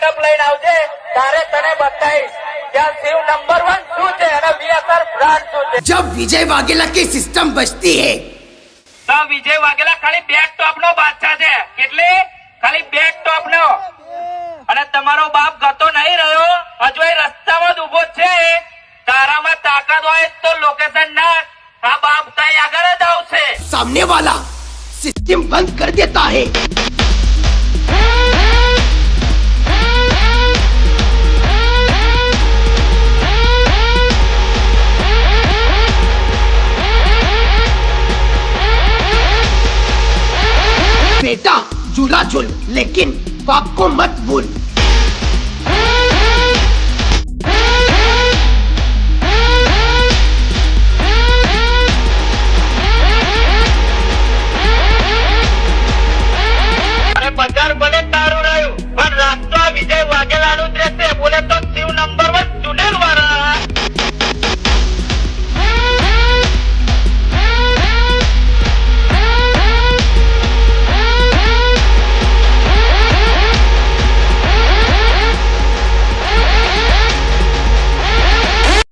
Pickup લઈને આવજે, તારે તને બતાવીશ ત્યાં શિવ નંબર 1 શું છે અને વીએસઆર બ્રાન્ડ શું છે. जब विजय वाघेला की सिस्टम बचती है તો વિજય વાઘેલા ખાલી બેક ટોપ નો બાદશાહ છે, એટલે ખાલી બેક ટોપ નો. અને તમારો બાપ ગતો નહીં રહ્યો, હજુ એ રસ્તામાં જ ઉભો છે. તારામાં તાકાત હોય તો લોકેશન નાખ, આ બાપ તઈ આગળ જ આવશે. सामने वाला सिस्टम बंद कर देता है. बेटा झूला झूल लेकिन बाप को मत भूल.